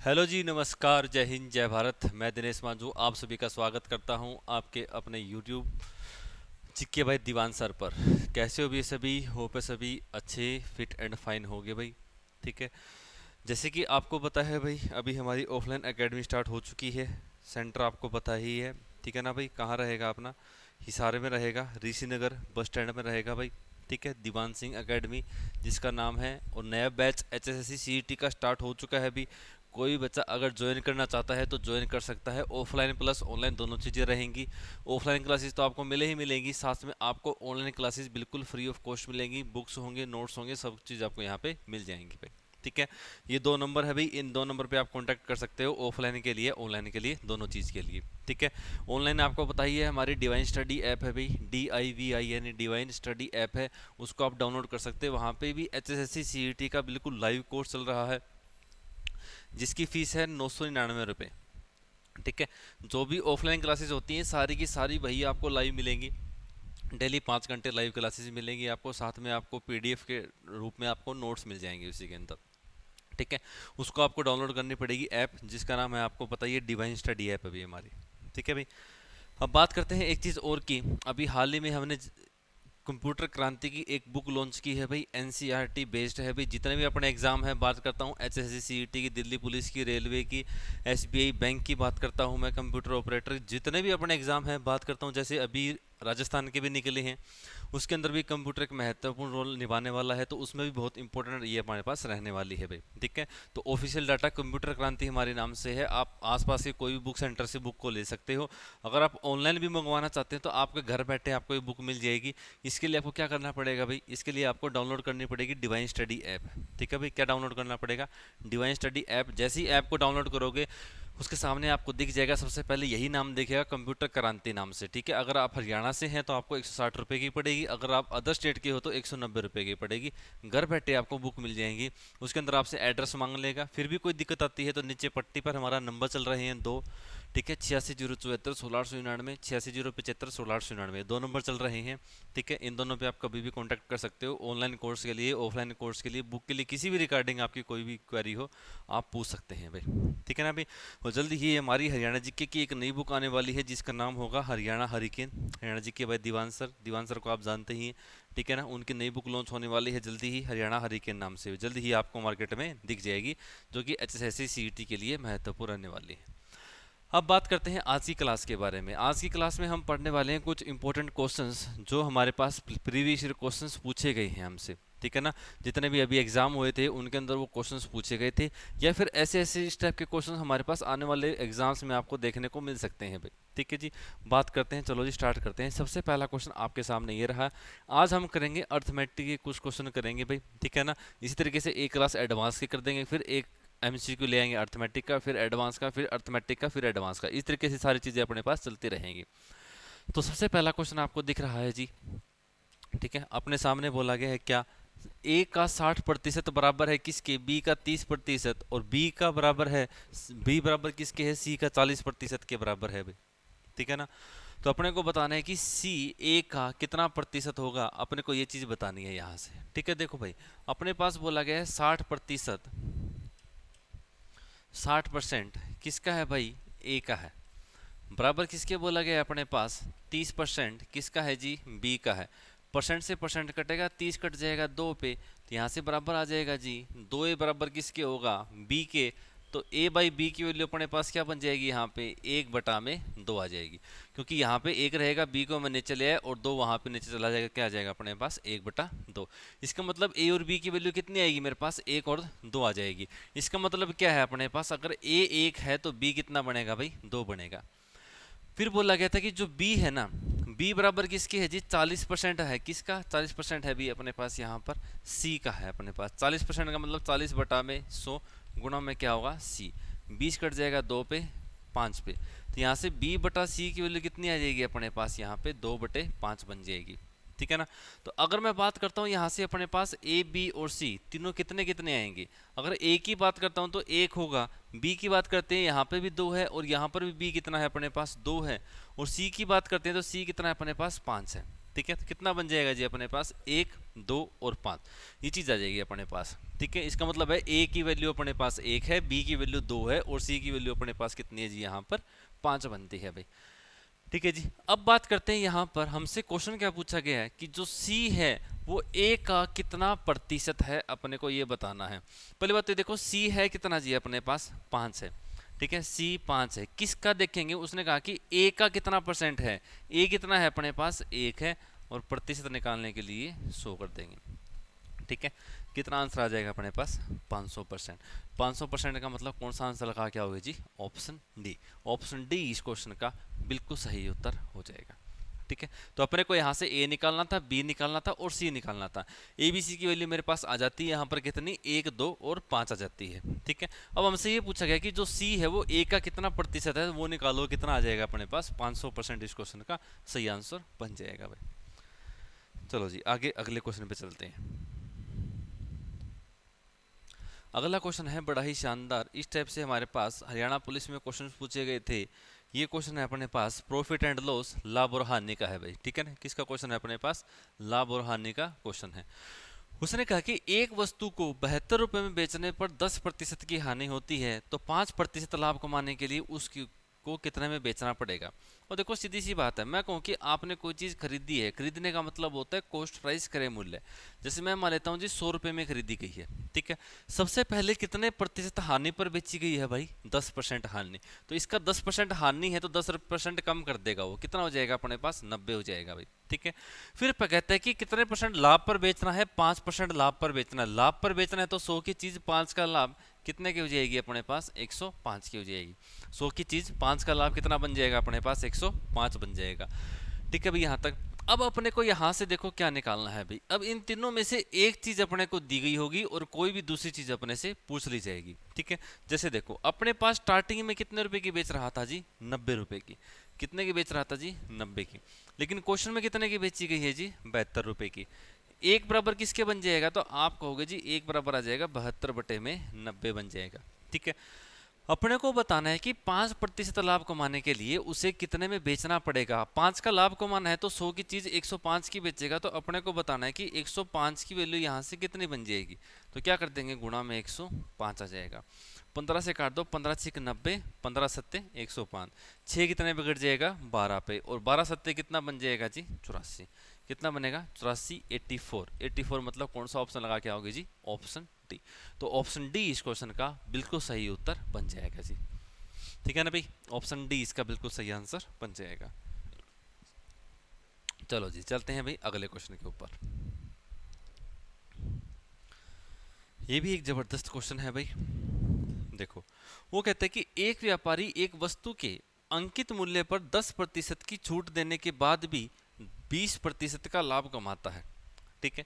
Hello जी, नमस्कार, जय हिंद, जय भारत। मैं दिनेश मांझू आप सभी का स्वागत करता हूं आपके अपने यूट्यूब चिक्के भाई दीवान सर पर। कैसे हो भी सभी? हो पे सभी अच्छे फिट एंड फाइन हो गए भाई। ठीक है। जैसे कि आपको पता है भाई, अभी हमारी ऑफलाइन एकेडमी स्टार्ट हो चुकी है। सेंटर आपको पता ही है। ठीक है ना भाई? कहाँ रहेगा अपना? हिसारे में रहेगा, ऋषि नगर बस स्टैंड में रहेगा भाई। ठीक है, दीवान सिंह एकेडमी जिसका नाम है। और नया बैच एचएसएससी सीईटी का स्टार्ट हो चुका है अभी। कोई बच्चा अगर ज्वाइन करना चाहता है तो ज्वाइन कर सकता है। ऑफलाइन प्लस ऑनलाइन दोनों चीज़ें रहेंगी। ऑफलाइन क्लासेस तो आपको मिले ही मिलेंगी, साथ में आपको ऑनलाइन क्लासेस बिल्कुल फ्री ऑफ कॉस्ट मिलेंगी। बुक्स होंगे, नोट्स होंगे, सब चीज़ आपको यहाँ पे मिल जाएंगी भाई। ठीक है। ये दो नंबर है भाई, इन दो नंबर पे आप कांटेक्ट कर सकते हो, ऑफलाइन के लिए ऑनलाइन के लिए, दोनों चीज़ के लिए। ठीक है। ऑनलाइन आपको पता ही है, हमारी डिवाइन स्टडी ऐप है भाई, DIVIN डिवाइन स्टडी ऐप है। उसको आप डाउनलोड कर सकते हैं। वहाँ पे भी HSSC CET का बिल्कुल लाइव कोर्स चल रहा है, जिसकी फीस है 999 रुपये। ठीक है। जो भी ऑफलाइन क्लासेस होती हैं सारी की सारी वही आपको लाइव मिलेंगी। डेली 5 घंटे लाइव क्लासेस मिलेंगी आपको, साथ में आपको PDF के रूप में आपको नोट्स मिल जाएंगे उसी के अंदर। ठीक है। उसको आपको डाउनलोड करनी पड़ेगी ऐप, जिसका नाम है, आपको पता ही है, डिवाइन स्टडी ऐप अभी हमारी। ठीक है भाई। अब बात करते हैं एक चीज़ और की। अभी हाल ही में हमने कंप्यूटर क्रांति की एक बुक लॉन्च की है भाई, NCERT बेस्ड है भाई। जितने भी अपने एग्जाम है, बात करता हूँ HSSC CET की, दिल्ली पुलिस की, रेलवे की, SBI बैंक की बात करता हूँ मैं, कंप्यूटर ऑपरेटर, जितने भी अपने एग्जाम है बात करता हूँ। जैसे अभी राजस्थान के भी निकले हैं, उसके अंदर भी कंप्यूटर एक महत्वपूर्ण रोल निभाने वाला है, तो उसमें भी बहुत इंपॉर्टेंट ये हमारे पास रहने वाली है भाई। ठीक है। तो ऑफिशियल डाटा कंप्यूटर क्रांति हमारे नाम से है। आप आसपास के कोई भी बुक सेंटर से बुक को ले सकते हो। अगर आप ऑनलाइन भी मंगवाना चाहते हैं तो आपके घर बैठे आपको ये बुक मिल जाएगी। इसके लिए आपको क्या करना पड़ेगा भाई? इसके लिए आपको डाउनलोड करनी पड़ेगी डिवाइन स्टडी ऐप। ठीक है भाई, क्या डाउनलोड करना पड़ेगा? Divine study app. जैसे ही ऐप को डाउनलोड करोगे, उसके सामने आपको दिख जाएगा, सबसे पहले यही नाम दिखेगा, कंप्यूटर क्रांति नाम से। ठीक है। अगर आप हरियाणा से हैं तो आपको 160 रुपये की पड़ेगी, अगर आप अदर स्टेट के हो तो 190 रुपये की पड़ेगी। घर बैठे आपको बुक मिल जाएंगी। उसके अंदर आपसे एड्रेस मांग लेगा। फिर भी कोई दिक्कत आती है तो नीचे पट्टी पर हमारा नंबर चल रहे हैं दो। ठीक है, 86 074 16 899, 86 075 16 899, दो नंबर चल रहे हैं। ठीक है। इन दोनों पे आप कभी भी कांटेक्ट कर सकते हो, ऑनलाइन कोर्स के लिए, ऑफलाइन कोर्स के लिए, बुक के लिए, किसी भी रिगार्डिंग आपकी कोई भी क्वेरी हो आप पूछ सकते हैं भाई। ठीक है ना भाई? और जल्दी ही हमारी हरियाणा जीके की एक नई बुक आने वाली है, जिसका नाम होगा हरियाणा हरिकेन। हरियाणा जीके भाई दीवान सर को आप जानते ही हैं। ठीक है ना? उनकी नई बुक लॉन्च होने वाली है जल्दी ही, हरियाणा हरिकेन नाम से, जल्दी ही आपको मार्केट में दिख जाएगी, जो कि HSSC CET के लिए महत्वपूर्ण रहने वाली है। अब बात करते हैं आज की क्लास के बारे में। आज की क्लास में हम पढ़ने वाले हैं कुछ इंपॉर्टेंट क्वेश्चंस, जो हमारे पास प्रीवियस ईयर क्वेश्चंस पूछे गए हैं हमसे। ठीक है ना? जितने भी अभी एग्जाम हुए थे उनके अंदर वो क्वेश्चंस पूछे गए थे, या फिर ऐसे ऐसे इस टाइप के क्वेश्चंस हमारे पास आने वाले एग्जाम्स में आपको देखने को मिल सकते हैं भाई। ठीक है जी। बात करते हैं, चलो जी स्टार्ट करते हैं। सबसे पहला क्वेश्चन आपके सामने ये रहा। आज हम करेंगे अर्थमेटिक के कुछ क्वेश्चन करेंगे भाई। ठीक है ना? इसी तरीके से एक क्लास एडवांस की कर देंगे, फिर एक MCQ ले आएंगे अर्थमेटिक का, फिर एडवांस का, फिर अर्थमेटिक का, फिर एडवांस का। इस तरीके से सारी चीज़ें अपने पास चलती रहेंगी। तो सबसे पहला क्वेश्चन आपको दिख रहा है जी। ठीक है। अपने सामने बोला गया है क्या? ए का 60% बराबर है किसके? बी का 30%। और बी का बराबर है, बी बराबर किसके है? सी का 40% के बराबर है भाई। ठीक है ना? तो अपने को बताना है कि सी ए का कितना प्रतिशत होगा, अपने को ये चीज़ बतानी है यहाँ से। ठीक है। देखो भाई, अपने पास बोला गया है 60%। 60% किसका है भाई? ए का है। बराबर किसके बोला गया है अपने पास? 30% किसका है जी? बी का है। परसेंट से परसेंट कटेगा, 30 कट जाएगा 2 पे, तो यहाँ से बराबर आ जाएगा जी। 2 ए बराबर किसके होगा? बी के। तो ए बाई बी की वैल्यू अपने पास क्या बन जाएगी यहाँ पे? 1/2 आ जाएगी, क्योंकि यहाँ पे 1 रहेगा, बी को मैं नीचे ले आया और 2 वहाँ पे नीचे चला जाएगा, क्या आ जाएगा अपने पास? 1/2। इसका मतलब ए और बी की वैल्यू कितनी आएगी मेरे पास? 1 और 2 आ जाएगी। इसका मतलब क्या है अपने पास? अगर ए 1 है तो बी कितना बनेगा भाई? 2 बनेगा। फिर बोला गया था कि जो बी है ना, बी बराबर किसकी है जी? 40% है। किसका 40% है? बी अपने पास यहाँ पर सी का है अपने पास। 40% का मतलब 40/100 गुणा में क्या होगा? सी। 20 कट जाएगा 2 पे, 5 पे, तो यहाँ से बी बटा सी की वैल्यू कितनी आ जाएगी अपने पास? यहाँ पे 2/5 बन जाएगी। ठीक है ना? तो अगर मैं बात करता हूँ यहाँ से अपने पास ए बी और सी तीनों कितने कितने आएंगे? अगर ए की बात करता हूँ तो 1 होगा, बी की बात करते हैं यहाँ पे भी 2 है, और यहाँ पर भी बी कितना है अपने पास? 2 है, और सी की बात करते हैं तो सी कितना है अपने पास? 5 है। ठीक है, तो कितना बन जाएगा जी अपने पास 1, 2 और 5, ये चीज़ आ जाएगी अपने पास। ठीक है, इसका मतलब है ए की वैल्यू अपने पास 1 है, बी की वैल्यू 2 है और सी की वैल्यू अपने पास कितनी है जी, यहाँ पर 5 बनती है भाई। ठीक है जी, अब बात करते हैं यहाँ पर हमसे क्वेश्चन क्या पूछा गया है कि जो सी है वो ए का कितना प्रतिशत है, अपने को ये बताना है। पहली बात तो देखो सी है कितना जी अपने पास 5 है। ठीक है, सी 5 है, किसका देखेंगे, उसने कहा कि ए का कितना परसेंट है, ए कितना है अपने पास 1 है और प्रतिशत निकालने के लिए 100 कर देंगे। ठीक है, कितना आंसर आ जाएगा अपने पास 500%। 500% का मतलब कौन सा आंसर लगा क्या होगा जी, ऑप्शन डी। ऑप्शन डी इस क्वेश्चन का बिल्कुल सही उत्तर हो जाएगा। ठीक है, तो अपने को यहाँ से ए निकालना था, बी निकालना था और सी निकालना था। ए बी सी की वैल्यू मेरे पास आ जाती है यहाँ पर कितनी, 1, 2 और 5 आ जाती है। ठीक है, अब हमसे ये पूछा गया कि जो सी है वो ए का कितना प्रतिशत है, वो निकालो, कितना आ जाएगा अपने पास 500%। इस क्वेश्चन का सही आंसर बन जाएगा भाई। चलो जी आगे अगले क्वेश्चन पे चलते हैं। अगला क्वेश्चन है बड़ा ही शानदार। इस टाइप से हमारे पास हरियाणा पुलिस में क्वेश्चन पूछे गए थे। ये क्वेश्चन है अपने पास प्रॉफिट एंड लॉस, लाभ और हानि का है भाई। ठीक है ना, किसका क्वेश्चन है अपने पास, लाभ और हानि का क्वेश्चन है। उसने कहा कि एक वस्तु को 72 रुपए में बेचने पर 10% की हानि होती है, तो 5% लाभ कमाने के लिए उसकी को कितने में बेचना पड़ेगा। और देखो सीधी सी बात है, मैं कहूँ कि आपने कोई चीज़ खरीदी है, खरीदने का मतलब होता है कॉस्ट प्राइस क्रय मूल्य। जैसे मैं मान लेता हूँ जी 100 रुपये में खरीदी गई है। ठीक है, सबसे पहले कितने प्रतिशत हानि पर बेची गई है भाई, 10% हानि। तो इसका 10% हानि है तो 10% कम कर देगा, वो कितना हो जाएगा अपने पास 90 हो जाएगा भाई। ठीक है, फिर कहता है कि कितने परसेंट लाभ पर बेचना है, 5% लाभ पर बेचना है। लाभ पर बेचना है तो 100 की चीज़ 5 का लाभ कितने की हो जाएगी अपने पास, 105 की हो जाएगी। 100 की चीज 5 का लाभ कितना बन जाएगा अपने पास, 105 बन जाएगा। ठीक है भाई, यहाँ तक। अब अपने को यहाँ से देखो क्या निकालना है भाई। अब इन तीनों में से एक चीज अपने को दी गई होगी और कोई भी दूसरी चीज अपने से पूछ ली जाएगी। ठीक है, जैसे देखो अपने पास स्टार्टिंग में कितने रुपए की बेच रहा था जी, 90 रुपए की। कितने की बेच रहा था जी, 90 की। लेकिन क्वेश्चन में कितने की बेची गई है जी, 72 रुपए की। एक बराबर किसके बन जाएगा, तो आप कहोगे जी एक बराबर आ जाएगा 72/90 बन जाएगा। ठीक है, अपने को बताना है कि 5% लाभ कमाने के लिए उसे कितने में बेचना पड़ेगा। 5 का लाभ कमाना है तो 100 की चीज 105 की बेचेगा, तो अपने को बताना है कि 105 की वैल्यू यहाँ से कितनी बन जाएगी। तो क्या कर देंगे, गुणा में 105 आ जाएगा। 15 से काट दो, 15 6 90, 15 सत्ते 105, 6 कितने बिगड़ जाएगा 12 पे, और 12 सत्ते कितना बन जाएगा जी 84। कितना बनेगा 84, 84। 84 मतलब कौन सा ऑप्शन लगा के आओगे जी, ऑप्शन डी। तो ऑप्शन डी इस क्वेश्चन का बिल्कुल सही उत्तर बन जाएगा जी। ठीक है ना भाई, ऑप्शन डी इसका बिल्कुल सही आंसर बन जाएगा। चलो जी चलते हैं भाई अगले क्वेश्चन के ऊपर। ये भी एक जबरदस्त क्वेश्चन है भाई। देखो वो कहते हैं कि एक व्यापारी एक वस्तु के अंकित मूल्य पर 10% की छूट देने के बाद भी 20% का लाभ कमाता है। ठीक है,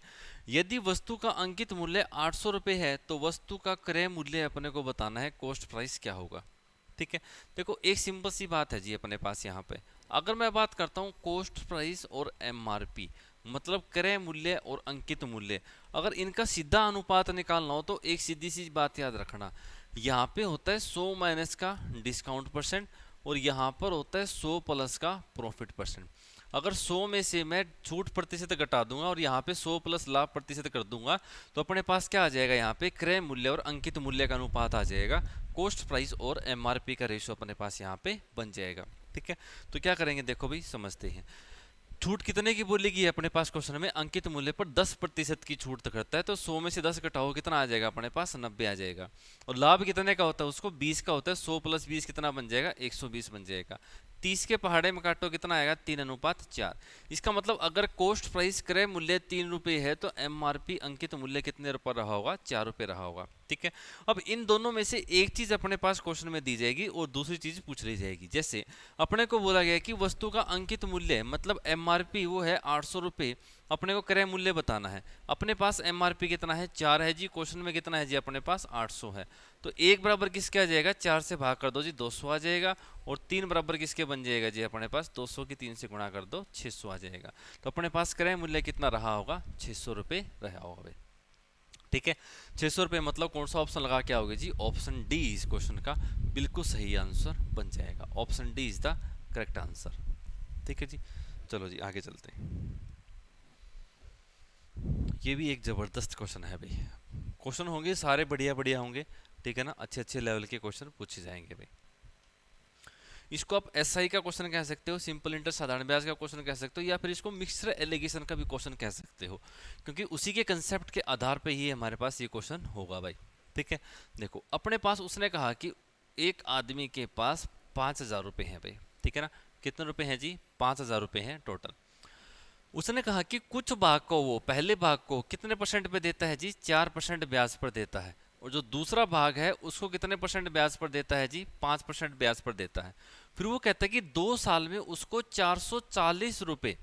यदि वस्तु का अंकित मूल्य 800 रुपये है तो वस्तु का क्रय मूल्य अपने को बताना है, कॉस्ट प्राइस क्या होगा। ठीक है, देखो एक सिंपल सी बात है जी अपने पास यहाँ पे। अगर मैं बात करता हूँ कॉस्ट प्राइस और एमआरपी, मतलब क्रय मूल्य और अंकित मूल्य, अगर इनका सीधा अनुपात निकालना हो तो एक सीधी सी बात याद रखना, यहाँ पे होता है 100 माइनस का डिस्काउंट परसेंट और यहाँ पर होता है 100 प्लस का प्रॉफिट परसेंट। अगर 100 में से मैं छूट प्रतिशत घटा दूंगा और यहाँ पे 100 प्लस लाभ प्रतिशत कर दूंगा तो अपने पास क्या आ जाएगा, यहाँ पे क्रय मूल्य और अंकित मूल्य का अनुपात आ जाएगा। कॉस्ट प्राइस और एमआरपी का रेशियो अपने पास यहाँ पे बन जाएगा। ठीक है, तो क्या करेंगे देखो भाई समझते हैं। छूट कितने की बोली गई है अपने पास क्वेश्चन में, अंकित मूल्य पर 10% की छूट तो करता है, तो 100 में से 10 घटाओ कितना आ जाएगा अपने पास 90 आ जाएगा। और लाभ कितने का होता है, उसको 20 का होता है, 100 प्लस 20 कितना बन जाएगा 120 बन जाएगा। 30 के पहाड़े में काटो कितना आएगा 3:4। इसका मतलब अगर कॉस्ट प्राइस क्रय मूल्य 3 रुपये है तो एमआरपी अंकित मूल्य कितने रुपये रहा होगा, 4 रुपये रहा होगा। ठीक है, अब इन दोनों में से एक चीज अपने पास क्वेश्चन में दी जाएगी और दूसरी चीज पूछ ली जाएगी। जैसे अपने को बोला गया कि वस्तु का अंकित मूल्य मतलब एमआरपी वो है 800 रुपये, अपने को क्रय मूल्य बताना है। अपने पास एमआरपी कितना है 4 है जी, क्वेश्चन में कितना है जी अपने पास 800 है। तो एक बराबर किसके आ जाएगा, 4 से भाग कर दो जी 200 आ जाएगा, और 3 बराबर किसके बन जाएगा जी अपने पास 200 की 3 से गुणा कर दो 600 आ जाएगा। तो अपने पास क्रय मूल्य कितना रहा होगा 600 रुपये रहा होगा। ठीक है, 600 रुपये मतलब कौन सा ऑप्शन लगा के आओगे जी, ऑप्शन डी इस क्वेश्चन का बिल्कुल सही आंसर बन जाएगा। Option D is the correct answer. ठीक है जी, चलो जी आगे चलते हैं। ये भी एक ज़बरदस्त क्वेश्चन है भाई। क्वेश्चन होंगे सारे बढ़िया बढ़िया होंगे, ठीक है ना, अच्छे अच्छे लेवल के क्वेश्चन पूछे जाएंगे भाई। इसको आप एसआई का क्वेश्चन कह सकते हो, सिंपल इंटरेस्ट साधारण ब्याज का क्वेश्चन कह सकते हो, या फिर इसको मिक्सर एलिगेशन का भी क्वेश्चन कह सकते हो, क्योंकि उसी के कंसेप्ट के आधार पे ही हमारे पास ये क्वेश्चन होगा भाई। ठीक है, देखो अपने पास उसने कहा कि एक आदमी के पास 5,000 रुपये हैं भाई। ठीक है ना, कितने रुपए हैं जी? 5,000 रुपये हैं टोटल। उसने कहा कि कुछ भाग को वो पहले भाग को कितने परसेंट पे देता है जी? 4% ब्याज पर देता है। और जो दूसरा भाग है उसको कितने परसेंट ब्याज पर देता है जी? 5% ब्याज पर देता है। फिर वो कहता है कि 2 साल में उसको 440 रुपये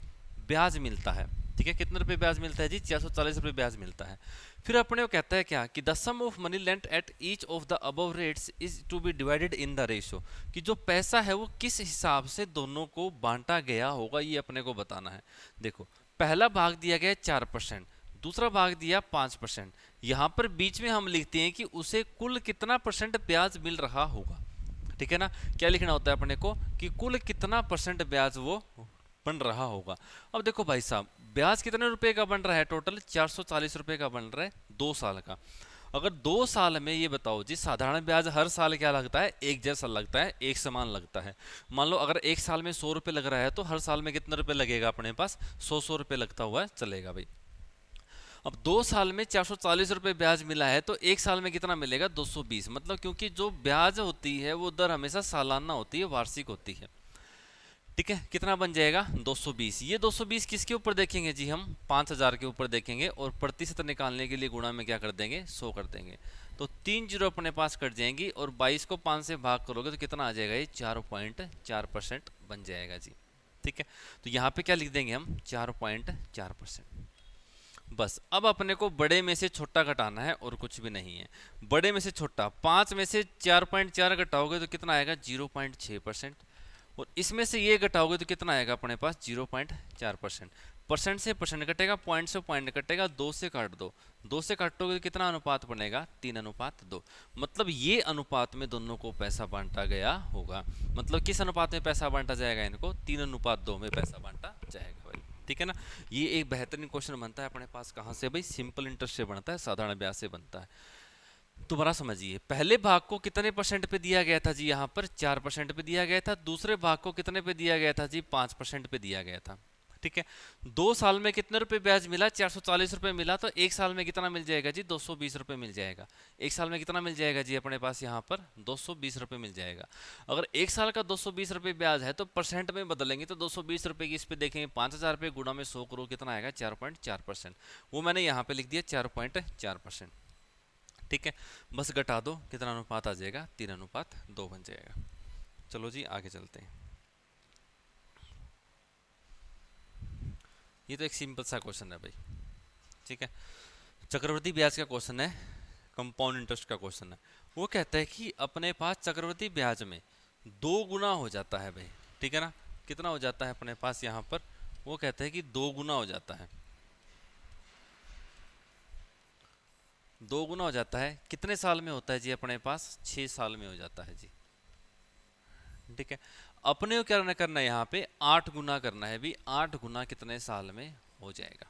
ब्याज मिलता है। ठीक है, कितने रुपए ब्याज मिलता है जी? 440 रुपये ब्याज मिलता है। फिर अपने को कहता है क्या कि the sum of money lent at each of the above rates is to be divided in the ratio, कि जो पैसा है वो किस हिसाब से दोनों को बांटा गया होगा, ये अपने को बताना है। देखो पहला भाग दिया गया है 4%, दूसरा भाग दिया 5%। यहाँ पर बीच में हम लिखते हैं कि उसे कुल कितना परसेंट ब्याज मिल रहा होगा। ठीक है ना, क्या लिखना होता है अपने को कि कुल कितना परसेंट ब्याज वो बन रहा होगा। अब देखो भाई साहब, ब्याज कितने रुपए का बन रहा है? टोटल 440 रुपये का बन रहा है 2 साल का। अगर 2 साल में ये बताओ जी, साधारण ब्याज हर साल क्या लगता है? एक जैसा लगता है, एक समान लगता है। मान लो अगर एक साल में 100 रुपये लग रहा है तो हर साल में कितने रुपए लगेगा अपने पास? 100 रुपये लगता हुआ चलेगा भाई। अब 2 साल में 440 रुपये ब्याज मिला है तो एक साल में कितना मिलेगा? 220। मतलब क्योंकि जो ब्याज होती है वो दर हमेशा सालाना होती है, वार्षिक होती है। ठीक है, कितना बन जाएगा? 220। ये 220 किसके ऊपर देखेंगे जी? हम 5,000 के ऊपर देखेंगे, और प्रतिशत निकालने के लिए गुणा में क्या कर देंगे? 100 कर देंगे। तो 3 जीरो अपने पास कट जाएंगी, और 22 को 5 से भाग करोगे तो कितना आ जाएगा? ये 4.4% बन जाएगा जी। ठीक है, तो यहाँ पे क्या लिख देंगे हम? 4.4%। बस अब अपने को बड़े में से छोटा घटाना है और कुछ भी नहीं है। बड़े में से छोटा 5 में से 4.4 घटाओगे तो कितना आएगा? 0.6%। और इसमें से ये घटाओगे तो कितना आएगा अपने पास? 0.4%। परसेंट से परसेंट कटेगा, पॉइंट से पॉइंट कटेगा, 2 से काट दो। 2 से काटोगे तो कितना अनुपात बनेगा? 3:2। मतलब ये अनुपात में दोनों को पैसा बांटा गया होगा। मतलब किस अनुपात में पैसा बांटा जाएगा? इनको 3:2 में पैसा बांटा जाएगा भाई। ठीक है ना, ये एक बेहतरीन क्वेश्चन बनता है अपने पास। कहाँ से भाई? सिंपल इंटरेस्ट से बनता है, साधारण ब्याज से बनता है। दोबारा समझिए, पहले भाग को कितने परसेंट पे दिया गया था जी? यहाँ पर 4% पे दिया गया था। दूसरे भाग को कितने पे दिया गया था जी? 5% पे दिया गया था। ठीक है, 2 साल में कितने रुपए ब्याज मिला? 440 रुपये मिला। तो एक साल में कितना मिल जाएगा जी? 220 रुपये मिल जाएगा। एक साल में कितना मिल जाएगा जी अपने पास? यहाँ पर 220 रुपये मिल जाएगा। अगर एक साल का 220 रुपये ब्याज है तो परसेंट में बदलेंगे तो 220 रुपये की इस पे देखेंगे 5,000 रुपये गुणा में 100 करो, कितना आएगा? 4.4%। वो मैंने यहाँ पे लिख दिया 4.4%। ठीक है, बस घटा दो, कितना अनुपात आ जाएगा? 3:2 बन जाएगा। चलो जी आगे चलते हैं। ये तो एक सिंपल सा क्वेश्चन है भाई। ठीक है, चक्रवृद्धि ब्याज का क्वेश्चन है, कंपाउंड इंटरेस्ट का क्वेश्चन है। वो कहता है कि अपने पास चक्रवृद्धि ब्याज में 2 गुना हो जाता है भाई। ठीक है ना, कितना हो जाता है अपने पास यहाँ पर? वो कहता है कि 2 गुना हो जाता है। 2 गुना हो जाता है कितने साल में होता है जी अपने पास? 6 साल में हो जाता है जी। ठीक है, अपने को क्या करना है यहाँ पे? 8 गुना करना है भी। 8 गुना कितने साल में हो जाएगा?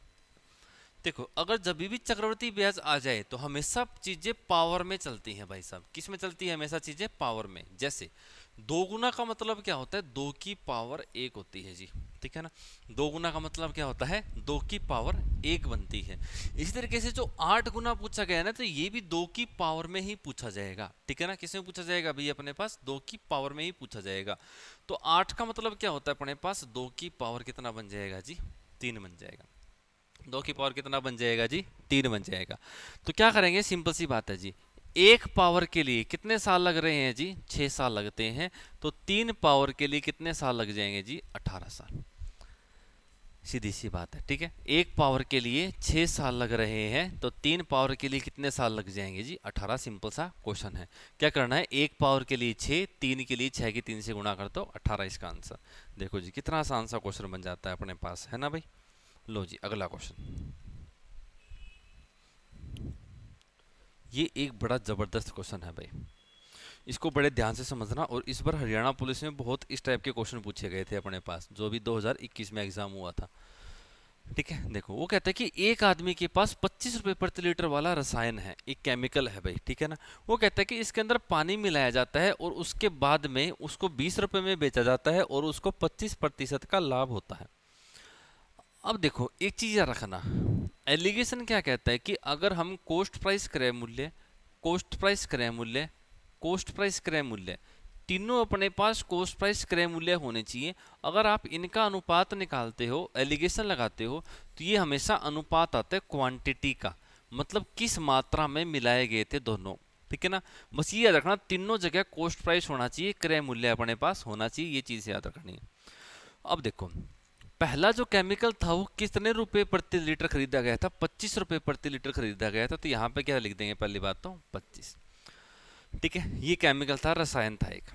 देखो अगर जब भी चक्रवृद्धि ब्याज आ जाए तो हमेशा चीजें पावर में चलती हैं भाई साहब। किस में चलती है? हमेशा चीजें पावर में। जैसे 2 गुना का मतलब क्या होता है? 2 की पावर 1 होती है जी। ठीक है ना, 2 गुना का मतलब क्या होता है? 2 की पावर 1 बनती है। इसी तरीके से जो 8 गुना पूछा गया है ना, तो ये भी 2 की पावर में ही पूछा जाएगा। ठीक है ना, किस में पूछा जाएगा भाई? अपने पास 2 की पावर में ही पूछा जाएगा। तो 8 का मतलब क्या होता है अपने पास? 2 की पावर कितना बन जाएगा जी? 3 बन जाएगा। 2 की पावर कितना बन जाएगा जी? 3 बन जाएगा। तो क्या करेंगे? सिंपल सी बात है जी, 1 पावर के लिए कितने साल लग रहे हैं जी? 6 साल लगते हैं। तो 3 पावर के लिए कितने साल लग जाएंगे जी? 18 साल। सीधी सी बात है। ठीक है, 1 पावर के लिए 6 साल लग रहे हैं तो 3 पावर के लिए कितने साल लग जाएंगे जी? 18। सिंपल सा क्वेश्चन है। क्या करना है? 1 पावर के लिए 6, 3 के लिए 6 की 3 से गुणा कर दो, 18 इसका आंसर। देखो जी कितना आसान सा क्वेश्चन बन जाता है अपने पास, है ना भाई। लो जी अगला क्वेश्चन। ये एक बड़ा ज़बरदस्त क्वेश्चन है भाई, इसको बड़े ध्यान से समझना। और इस बार हरियाणा पुलिस में बहुत इस टाइप के क्वेश्चन पूछे गए थे अपने पास, जो भी 2021 में एग्जाम हुआ था। ठीक है, देखो वो कहता है कि एक आदमी के पास 25 रुपए प्रति लीटर वाला रसायन है, एक केमिकल है भाई, ठीक है ना। वो कहता है कि इसके अंदर पानी मिलाया जाता है और उसके बाद में उसको 20 रुपए में बेचा जाता है और उसको 25% का लाभ होता है। अब देखो एक चीज याद रखना, एलिगेशन क्या कहता है कि अगर हम कोस्ट प्राइस क्रय मूल्य, कोस्ट प्राइस क्रय मूल्य, कोस्ट प्राइस क्रय मूल्य, तीनों अपने पास कोस्ट प्राइस क्रय मूल्य होने चाहिए। अगर आप इनका अनुपात निकालते हो, एलिगेशन लगाते हो, तो ये हमेशा अनुपात आता है क्वांटिटी का, मतलब किस मात्रा में मिलाए गए थे दोनों, ठीक है ना। बस ये याद रखना, तीनों जगह कोस्ट प्राइस होना चाहिए, क्रय मूल्य अपने पास होना चाहिए, ये चीज याद रखनी है। अब देखो पहला जो केमिकल था वो कितने रुपए प्रति लीटर खरीदा गया था, 25 रुपए प्रति लीटर खरीदा गया था। तो यहाँ पे क्या लिख देंगे, पहली बात तो 25, ठीक है। ये केमिकल था, रसायन था एक।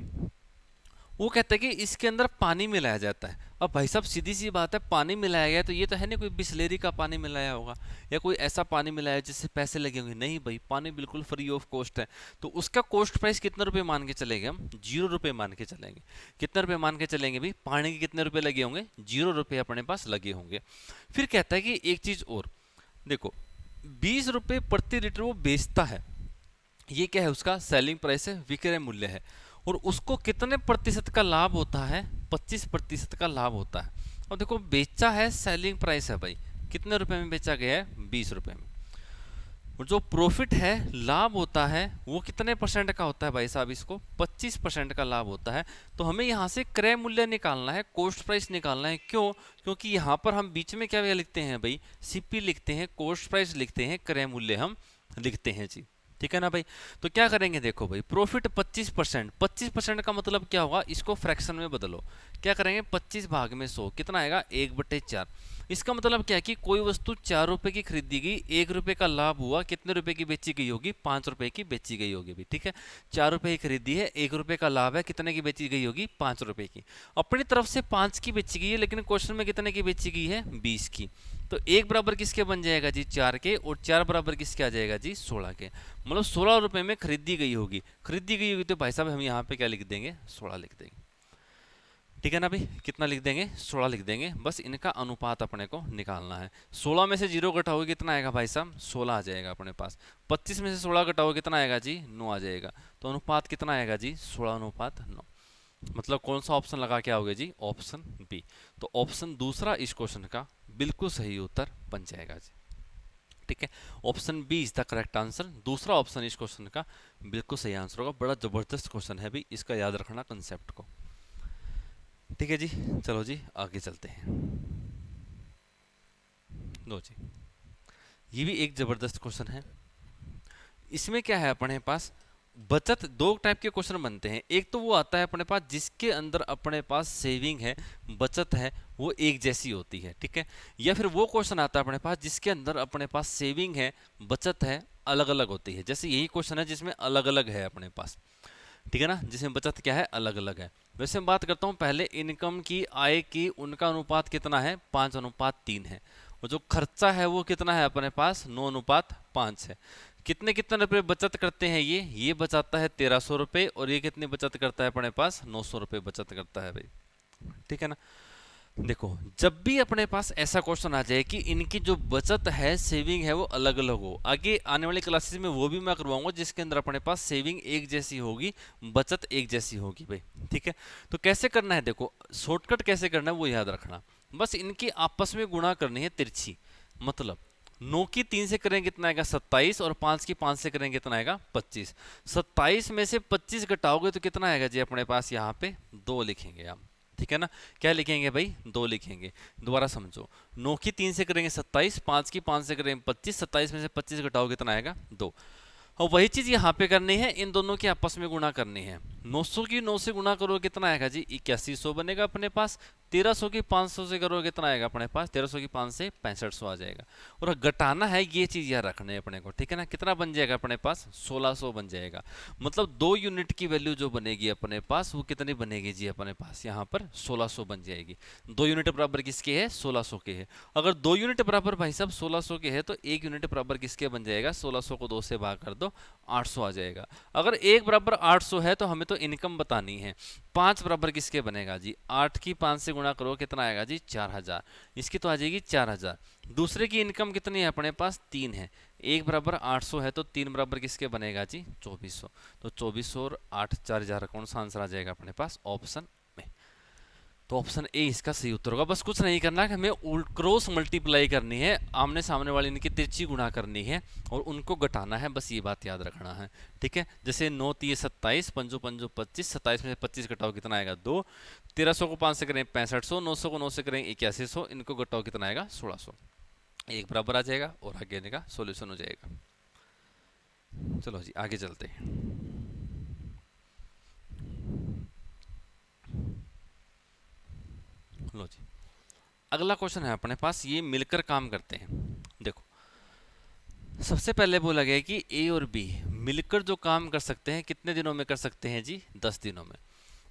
वो कहता है कि इसके अंदर पानी मिलाया जाता है। अब भाई साहब सीधी सी बात है, पानी मिलाया गया तो ये तो है नहीं कोई बिस्लेरी का पानी मिलाया होगा या कोई ऐसा पानी मिलाया जिससे पैसे लगे होंगे, नहीं भाई, पानी बिल्कुल फ्री ऑफ कॉस्ट है। तो उसका कॉस्ट प्राइस कितने रुपए मान के चलेंगे हम, 0 रुपए मान के चलेंगे। कितने रुपए मान के चलेंगे भाई, पानी के कितने रुपए लगे होंगे, 0 रुपए अपने पास लगे होंगे। फिर कहता है कि एक चीज और देखो, 20 रुपए प्रति लीटर वो बेचता है, ये क्या है, उसका सेलिंग प्राइस है, विक्रय मूल्य है। और उसको कितने प्रतिशत का लाभ होता है, 25% का लाभ होता है। और देखो बेचा है, सेलिंग प्राइस है भाई, कितने रुपए में बेचा गया है, 20 रुपए में। और जो प्रॉफिट है, लाभ होता है, वो कितने परसेंट का होता है भाई साहब, इसको 25% का लाभ होता है। तो हमें यहाँ से क्रय मूल्य निकालना है, कॉस्ट प्राइस निकालना है। क्यों, क्योंकि यहाँ पर हम बीच में क्या लिखते हैं भाई, सीपी लिखते हैं, कॉस्ट प्राइस लिखते हैं, क्रय मूल्य हम लिखते हैं जी, ठीक है ना भाई। तो क्या करेंगे, देखो भाई, प्रॉफिट 25%, 25% का मतलब क्या होगा, इसको फ्रैक्शन में बदलो। क्या करेंगे, 25 भाग में 100, कितना आएगा, 1/4। इसका मतलब क्या है कि कोई वस्तु 4 रुपए की खरीदी गई, 1 रुपए का लाभ हुआ, कितने रुपए की बेची गई होगी, 5 रुपए की बेची गई होगी भी, ठीक है। 4 रुपए की खरीदी है, 1 रुपए का लाभ है, कितने की बेची गई होगी, 5 रुपए की। अपनी तरफ से 5 की बेची गई है, लेकिन क्वेश्चन में कितने की बेची गई है, 20 की। तो 1 बराबर किसके बन जाएगा जी, 4 के, और 4 बराबर किसके आ जाएगा जी, 16 के। मतलब 16 रुपए में खरीदी गई होगी, खरीदी गई होगी। तो भाई साहब हम यहाँ पे क्या लिख देंगे, 16 लिख देंगे, ठीक है ना भाई। कितना लिख देंगे, 16 लिख देंगे। बस इनका अनुपात अपने को निकालना है। 16 में से 0 घटाओगे कितना आएगा भाई साहब, 16 आ जाएगा अपने पास। 25 में से 16 घटाओगे कितना आएगा जी, 9 आ जाएगा। तो अनुपात कितना आएगा जी, 16:9। मतलब कौन सा ऑप्शन लगा के आओगे जी, ऑप्शन बी। तो ऑप्शन दूसरा इस क्वेश्चन का बिल्कुल सही उत्तर बन जाएगा जी, ठीक है। Option B is the correct answer. दूसरा ऑप्शन इस क्वेश्चन का बिल्कुल सही आंसर होगा। बड़ा जबरदस्त क्वेश्चन है भाई, इसका याद रखना कंसेप्ट को, ठीक है जी। चलो जी आगे चलते हैं। लो जी, ये भी एक जबरदस्त क्वेश्चन है। इसमें क्या है अपने पास, बचत, दो टाइप के क्वेश्चन बनते हैं। एक तो वो आता है अपने पास जिसके अंदर अपने पास सेविंग है, बचत है, वो एक जैसी होती है, ठीक है। या फिर वो क्वेश्चन आता है अपने पास जिसके अंदर अपने पास सेविंग है, बचत है, अलग अलग होती है। जैसे यही क्वेश्चन है जिसमें अलग अलग है अपने पास, ठीक है ना, जिसमें बचत क्या है, अलग अलग है। वैसे मैं बात करता हूँ पहले इनकम की, आय की, उनका अनुपात कितना है, 5:3 है। और जो खर्चा है वो कितना है अपने पास, 9:5 है। कितने कितने रुपए बचत करते हैं ये बचाता है 1300 रुपए, और ये कितनी बचत करता है अपने पास, 900 रुपए बचत करता है भाई, ठीक है ना। देखो जब भी अपने पास ऐसा क्वेश्चन आ जाए कि इनकी जो बचत है, सेविंग है, वो अलग अलग हो, आगे आने वाली क्लासेस में वो भी मैं करवाऊंगा जिसके अंदर अपने पास सेविंग एक जैसी होगी, बचत एक जैसी होगी भाई, ठीक है। तो कैसे करना है, देखो शॉर्टकट कैसे करना है वो याद रखना। बस इनकी आपस में गुणा करनी है तिरछी। मतलब 9 की 3 से करेंगे कितना आएगा, 27, और 5 की 5 से करेंगे कितना आएगा, 25। 27 में से 25 घटाओगे तो कितना आएगा जी अपने पास, यहाँ पे 2 लिखेंगे आप, ठीक है ना। क्या लिखेंगे भाई, 2 लिखेंगे। दोबारा समझो, 9 की 3 से करेंगे 27, 5 की 5 से करेंगे 25, 27 में से 25 घटाओगे कितना आएगा, 2। और वही चीज यहाँ पे करनी है, इन दोनों की आपस में गुणा करनी है। 900 की 9 से गुणा करोगे कितना आएगा जी, 8100 बनेगा अपने पास। 1300 की 500 से करोगे कितना आएगा अपने पास, 1300 की 5 से 6500 आ जाएगा। और घटाना है, ये चीज याद रखना है अपने को, ठीक है ना। कितना बन जाएगा अपने पास, 1600 बन जाएगा। मतलब 2 यूनिट की वैल्यू जो बनेगी अपने पास, वो कितनी बनेगी जी अपने पास, यहाँ पर 1600 बन जाएगी। 2 यूनिट बराबर किसके है, 1600 के है। अगर 2 यूनिट बराबर भाई साहब 1600 के है, तो 1 यूनिट बराबर किसके बन जाएगा, 1600 को 2 से भाग कर दो, 800 आ जाएगा। अगर 1 बराबर 800 है तो हमें तो इनकम बतानी है। 5 बराबर किसके बनेगा जी, 8 की 5 से गुणा करो कितना आएगा जी 4000, इसकी तो आ जाएगी 4000। दूसरे की इनकम कितनी है अपने पास 3 है, 1 बराबर 800 है तो 3 बराबर किसके बनेगा जी 2400। तो 2400 और 8 4000 कौन सा आंसर आ जाएगा अपने पास ऑप्शन में। तो ऑप्शन ए इसका सही उत्तर होगा। बस कुछ नहीं करना है, हमें क्रॉस मल्टीप्लाई करनी है, आमने सामने वाली इनकी तिरछी गुणा करनी है और उनको घटाना है, बस ये बात याद रखना है। ठीक है, जैसे 9 3 27, 5 5 25, 27 में से 25 घटाओ कितना आएगा 2, 1300 को 5 से करें 6500, 900 को 9 से करें 8100, इनको घटाओ कितना आएगा 1600, एक बराबर आ जाएगा और आगे इनका सोल्यूशन हो जाएगा। चलो जी आगे चलते हैं। लो जी अगला क्वेश्चन है अपने पास, ये मिलकर काम करते हैं। देखो सबसे पहले बोला गया कि ए और बी मिलकर जो काम कर सकते हैं कितने दिनों में कर सकते हैं जी 10 दिनों में।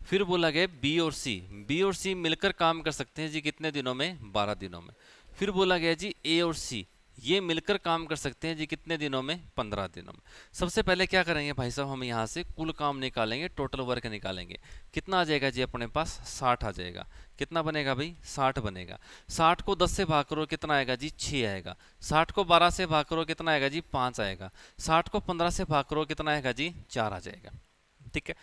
फिर बोला गया बी और सी मिलकर काम कर सकते हैं जी कितने दिनों में 12 दिनों में। फिर बोला गया जी ए और सी ये मिलकर काम कर सकते हैं जी कितने दिनों में 15 दिनों में। सबसे पहले क्या करेंगे भाई साहब, हम यहाँ से कुल काम निकालेंगे, टोटल वर्क निकालेंगे। कितना आ जाएगा जी अपने पास 60 आ जाएगा। कितना बनेगा भाई 60 बनेगा। 60 को 10 से भाग करो कितना आएगा जी 6 आएगा। 60 को 12 से भाग करो कितना आएगा जी 5 आएगा। 60 को 15 से भाग करो कितना आएगा जी 4 आ जाएगा। ठीक है,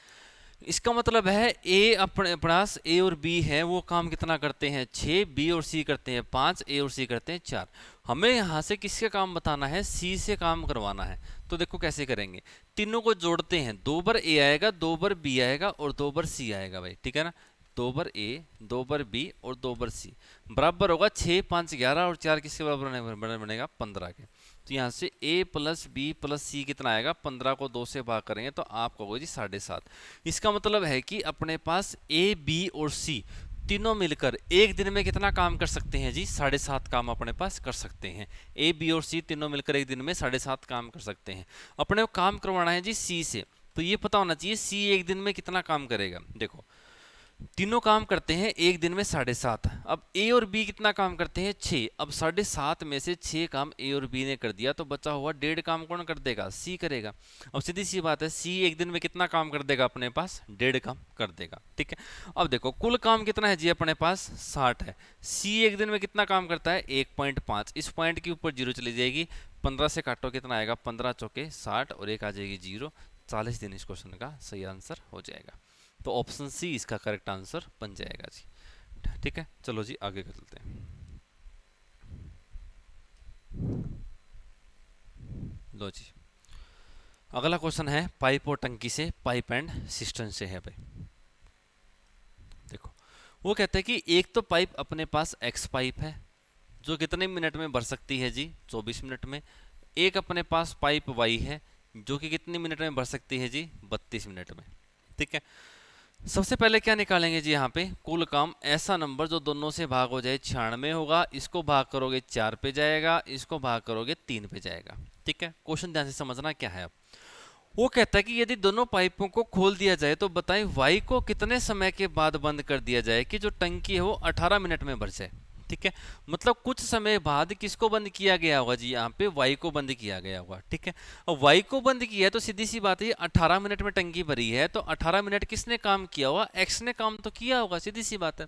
इसका मतलब है ए अपने पास ए और बी है वो काम कितना करते हैं 6, बी और सी करते हैं 5, ए और सी करते हैं 4। हमें यहाँ से किसके काम बताना है, सी से काम करवाना है। तो देखो कैसे करेंगे, तीनों को जोड़ते हैं, 2 बार ए आएगा, 2 बार बी आएगा और 2 बार सी आएगा भाई। ठीक है ना, 2 बार ए, 2 बार बी और 2 बार सी बराबर होगा 6 5 11 और 4 किसके बराबर बनेगा 15 के। तो यहाँ से a प्लस बी प्लस सी कितना आएगा, 15 को 2 से भाग करेंगे तो आपको होगा जी 7.5। इसका मतलब है कि अपने पास ए बी और सी तीनों मिलकर एक दिन में कितना काम कर सकते हैं जी 7.5 काम अपने पास कर सकते हैं। ए बी और सी तीनों मिलकर एक दिन में 7.5 काम कर सकते हैं। अपने को काम करवाना है जी सी से, तो ये पता होना चाहिए सी एक दिन में कितना काम करेगा। देखो तीनों काम करते हैं एक दिन में 7.5, अब ए और बी कितना काम करते हैं 6। अब 7.5 में से 6 काम ए और बी ने कर दिया तो बचा हुआ 1.5 काम कौन कर देगा, सी करेगा। अब सीधी सी बात है सी एक दिन में कितना काम कर देगा अपने पास 1.5 काम कर देगा। ठीक है, अब देखो कुल काम कितना है जी अपने पास 60 है, सी एक दिन में कितना काम करता है 1.5, इस पॉइंट के ऊपर जीरो चली जाएगी, 15 से काटो कितना आएगा 15 चौके 60 और एक आ जाएगी जीरो, 40 दिन इस क्वेश्चन का सही आंसर हो जाएगा। तो ऑप्शन सी इसका करेक्ट आंसर बन जाएगा जी। ठीक है, चलो जी आगे चलते हैं। लो जी अगला क्वेश्चन है पाइप और टंकी से, पाइप एंड सिस्टम से है भाई। देखो वो कहते हैं कि एक तो पाइप अपने पास एक्स पाइप है जो कितने मिनट में भर सकती है जी 24 मिनट में। एक अपने पास पाइप वाई है जो कि कितने मिनट में भर सकती है जी 32 मिनट में। ठीक है, सबसे पहले क्या निकालेंगे जी यहाँ पे कुल काम, ऐसा नंबर जो दोनों से भाग हो जाए 96 होगा, इसको भाग करोगे 4 पे जाएगा, इसको भाग करोगे 3 पे जाएगा। ठीक है, क्वेश्चन ध्यान से समझना क्या है। अब वो कहता है कि यदि दोनों पाइपों को खोल दिया जाए तो बताएं वाई को कितने समय के बाद बंद कर दिया जाए कि जो टंकी है वो 18 मिनट में भर जाए। ठीक है, मतलब कुछ समय बाद किसको बंद किया गया होगा जी, यहाँ पे वाई को बंद किया गया होगा। ठीक है, अब वाई को बंद किया है तो सीधी सी बात है 18 मिनट में टंकी भरी है तो 18 मिनट किसने काम किया होगा, एक्स ने काम तो किया होगा, सीधी सी बात है।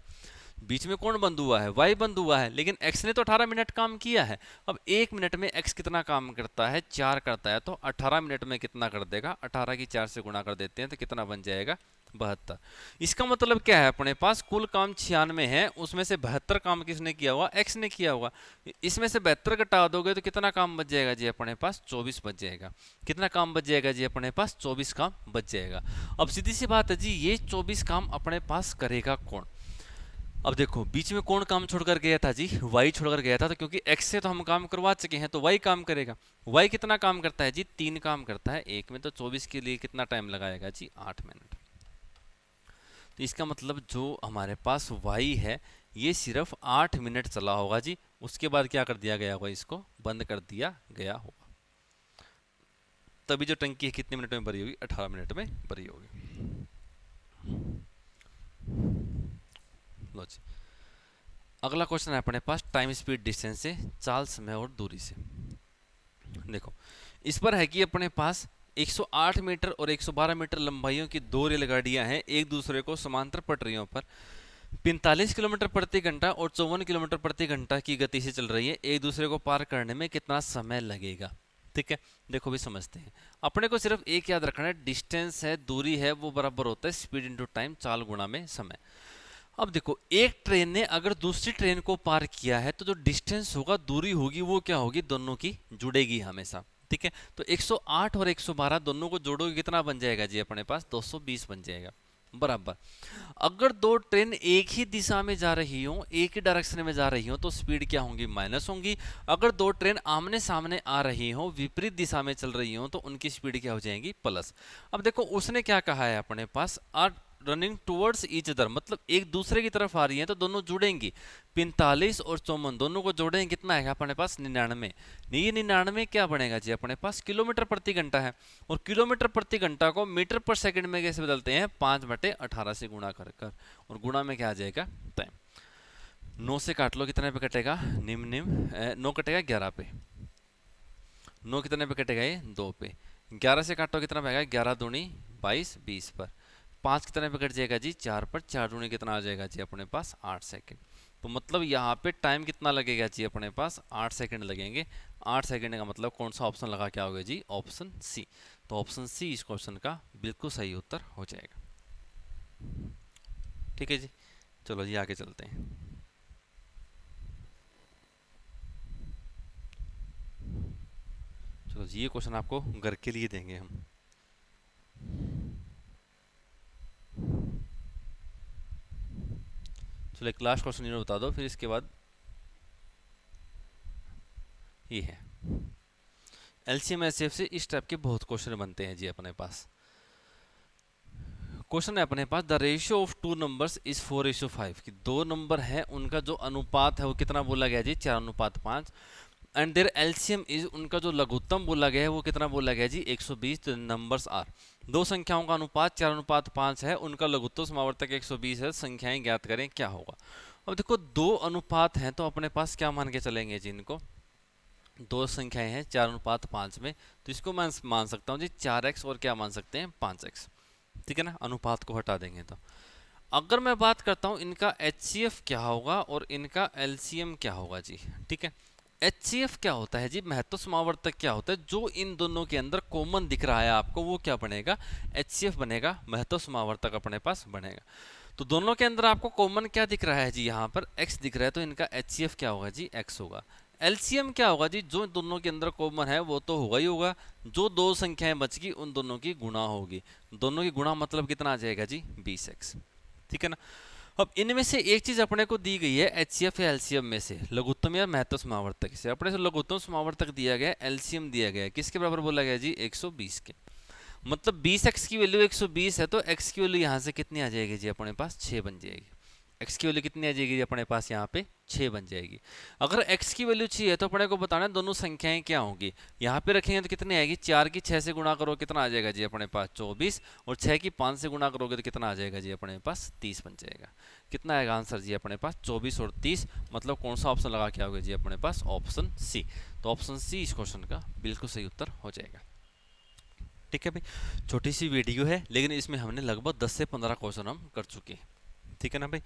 बीच में कौन बंद हुआ है, वाई बंद हुआ है, लेकिन एक्स ने तो 18 मिनट काम किया है। अब 1 मिनट में एक्स कितना काम करता है 4 करता है, तो 18 मिनट में कितना कर देगा, 18 की 4 से गुणा कर देते हैं तो कितना बन जाएगा 72। इसका मतलब क्या है, अपने पास कुल काम 96 है, उसमें से 72 काम किसने किया हुआ, एक्स ने किया हुआ। इसमें से 72 घटा दोगे तो कितना काम बच जाएगा जी अपने पास 24 बच जाएगा। कितना काम बच जाएगा जी अपने पास 24 काम बच जाएगा। अब सीधी सी बात है जी ये 24 काम अपने पास करेगा कौन। अब देखो बीच में कौन काम छोड़कर गया था जी, वाई छोड़कर गया था, तो क्योंकि एक्स से तो हम काम करवा चुके हैं तो वाई काम करेगा। वाई कितना काम करता है जी 3 काम करता है एक में, तो 24 के लिए कितना टाइम लगाएगा जी 8 मिनट। तो इसका मतलब जो हमारे पास वाई है ये सिर्फ 8 मिनट चला होगा जी, उसके बाद क्या कर दिया गया होगा, इसको बंद कर दिया गया होगा। तभी जो टंकी है कितने मिनट में भरी होगी, 18 मिनट में भरी होगी। लो जी अगला क्वेश्चन है अपने पास टाइम स्पीड डिस्टेंस से, चाल समय और दूरी से। देखो इस पर है कि अपने पास 108 मीटर और 112 मीटर लंबाइयों की दो रेलगाड़ियां हैं, एक दूसरे को समांतर पटरियों पर 45 किलोमीटर प्रति घंटा और 54 किलोमीटर प्रति घंटा की गति से चल रही है। एक दूसरे को पार करने में कितना समय लगेगा? ठीक है, देखो भी समझते हैं। अपने को सिर्फ एक याद रखना है, डिस्टेंस है, दूरी है, वो बराबर होता है स्पीड इनटू टाइम, चाल गुणा में समय। अब देखो, एक ट्रेन ने अगर दूसरी ट्रेन को पार किया है तो जो डिस्टेंस होगा, दूरी होगी, वो क्या होगी? दोनों की जुड़ेगी हमेशा। ठीक है, तो 108 और 112 दोनों को जोड़ोगे कितना बन जाएगा जी? अपने पास 220 बन जाएगा, बराबर। अगर दो ट्रेन एक ही दिशा में जा रही हो, एक ही डायरेक्शन में जा रही हो, तो स्पीड क्या होंगी? माइनस होंगी। अगर दो ट्रेन आमने सामने आ रही हो, विपरीत दिशा में चल रही हो, तो उनकी स्पीड क्या हो जाएगी? प्लस। अब देखो, उसने क्या कहा है अपने पास? Are running towards each other, मतलब एक दूसरे की तरफ आ रही है तो दोनों जुड़ेंगी। 45 और 54 दोनों को जोड़ेंगे, कितना है अपने पास? 99। ये 99 क्या बनेगा जी? अपने पास किलोमीटर प्रति घंटा है, और किलोमीटर प्रति घंटा को मीटर पर सेकंड में कैसे बदलते हैं? 5/18 से गुणा कर कर, और गुणा में क्या आ जाएगा? टाइम। 9 से काट लो, कितने पे कटेगा? निम्न निम्न 9 कटेगा 11 पे। 9 कितने पे कटेगा? ये 2 पे। 11 से काटो, कितना पाएगा? 11 दूनी 22, 20 पर। 5 कितने पे कट जाएगा जी? 4 पर। 4 दूनी कितना आ जाएगा जी? अपने पास 8 सेकंड। तो मतलब यहाँ पे टाइम कितना लगेगा जी? अपने पास 8 सेकंड लगेंगे। 8 सेकंड का मतलब कौन सा ऑप्शन लगा के आओगे जी? Option C. तो ऑप्शन सी इस क्वेश्चन का बिल्कुल सही उत्तर हो जाएगा। ठीक है जी, चलो जी आगे चलते हैं। चलो जी, ये क्वेश्चन आपको घर के लिए देंगे हम। चलो एक लास्ट क्वेश्चन इन्होंने बता दो, फिर इसके बाद ये है एलसीएम एचसीएफ से इस टाइप के बहुत क्वेश्चन बनते हैं जी अपने पास। क्वेश्चन है अपने पास, the ratio of two numbers is 4:5, कि दो नंबर है, उनका जो अनुपात है वो कितना बोला गया जी? 4:5। एंड देयर एलसीएम इज, उनका जो लघुत्तम बोला गया है वो कितना बोला गया जी? 120। नंबर्स आर, दो संख्याओं का अनुपात 4:5 है, उनका लघुत्तम समावर्तक 120 है, संख्याएं ज्ञात करें, क्या होगा? अब देखो, दो अनुपात हैं तो अपने पास क्या मान के चलेंगे जी? इनको दो संख्याएं हैं 4:5 में, तो इसको मैं मान सकता हूँ जी 4x, और क्या मान सकते हैं? 5x। ठीक है ना, अनुपात को हटा देंगे तो। अगर मैं बात करता हूं इनका HCF क्या होगा और इनका LCM क्या होगा जी? ठीक है, HCF क्या होता है जी? महत्व समावर्तक क्या होता है? जो इन दोनों के अंदर कॉमन दिख रहा है आपको, वो क्या बनेगा? HCF बनेगा, महत्व समावर्तक अपने पास बनेगा। तो दोनों के अंदर आपको कॉमन क्या दिख रहा है जी? यहाँ पर x दिख रहा है, तो इनका HCF क्या होगा जी? x होगा। LCM क्या होगा जी? जो दोनों के अंदर कॉमन है वो तो होगा ही होगा, जो दो संख्याएं बच गई उन दोनों की गुणा होगी। दोनों की गुणा मतलब कितना आ जाएगा जी? 20x। ठीक है ना। अब इनमें से एक चीज अपने को दी गई है HCF या LCM में से, लघुत्तम या महत्व समावर्तक से। अपने से लघुत्तम समावर्तक दिया गया, LCM दिया गया, किसके बराबर बोला गया जी? 120 के। मतलब 20x की वैल्यू 120 है, तो x की वैल्यू यहाँ से कितनी आ जाएगी जी? अपने पास 6 बन जाएगी। x की वैल्यू कितनी आ जाएगी अपने पास? यहाँ पे 6 बन जाएगी। अगर x की वैल्यू 6 है तो अपने को बताना है दोनों संख्याएं क्या होंगी। यहाँ पे रखेंगे तो कितनी आएगी? 4 की 6 से गुणा करो, कितना आ जाएगा जी? अपने पास 24, और 6 की 5 से गुणा करोगे तो कितना आ जाएगा जी? अपने पास 30 बन जाएगा। कितना आएगा आंसर जी? अपने पास 24 और 30, मतलब कौन सा ऑप्शन लगा के आओगे जी? अपने पास ऑप्शन सी। तो ऑप्शन सी इस क्वेश्चन का बिल्कुल सही उत्तर हो जाएगा। ठीक है भाई, छोटी सी वीडियो है, लेकिन इसमें हमने लगभग 10 से 15 क्वेश्चन हम कर चुके हैं। ठीक है ना भाई।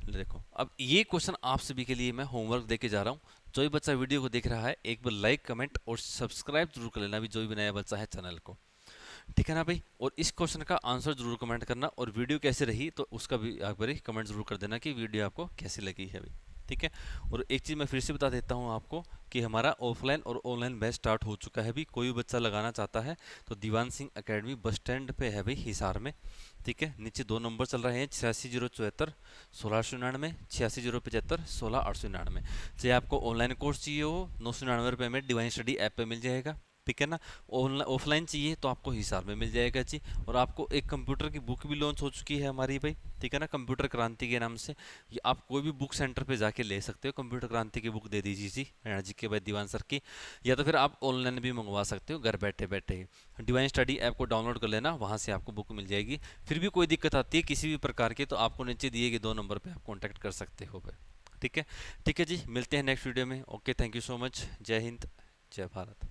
देखो, अब ये क्वेश्चन आप सभी के लिए मैं होमवर्क देके जा रहा हूँ। जो भी बच्चा वीडियो को देख रहा है, एक बार लाइक कमेंट और सब्सक्राइब जरूर कर लेना भी, जो भी नया बच्चा है चैनल को। ठीक है ना भाई। और इस क्वेश्चन का आंसर जरूर कमेंट करना, और वीडियो कैसे रही तो उसका भी एक बार कमेंट जरूर कर देना कि वीडियो आपको कैसी लगी है भाई। ठीक है। और एक चीज़ मैं फिर से बता देता हूँ आपको कि हमारा ऑफलाइन और ऑनलाइन बैच स्टार्ट हो चुका है भी। कोई भी बच्चा लगाना चाहता है तो Diwan Singh academy bus stand पे है भाई, हिसार में। ठीक है, नीचे 2 नंबर चल रहे हैं, 86,074 1699, 86,075 16,899। चाहे आपको ऑनलाइन कोर्स चाहिए हो, 999 में डिवाइन स्टडी ऐप पे मिल जाएगा। ठीक है ना। ऑफलाइन चाहिए तो आपको हिसार में मिल जाएगा जी। और आपको एक कंप्यूटर की बुक भी लॉन्च हो चुकी है हमारी भाई। ठीक है ना, कंप्यूटर क्रांति के नाम से। ये आप कोई भी बुक सेंटर पे जाके ले सकते हो, कंप्यूटर क्रांति की बुक दे दीजिए जी, राणा जी के भाई दीवान सर की। या तो फिर आप ऑनलाइन भी मंगवा सकते हो घर बैठे बैठे ही। डिवाइन स्टडी ऐप को डाउनलोड कर लेना, वहाँ से आपको बुक मिल जाएगी। फिर भी कोई दिक्कत आती है किसी भी प्रकार की, तो आपको नीचे दिए गए 2 नंबर पर आप कॉन्टैक्ट कर सकते हो भाई। ठीक है। ठीक है जी, मिलते हैं नेक्स्ट वीडियो में। Okay, thank you so much. जय हिंद, जय भारत।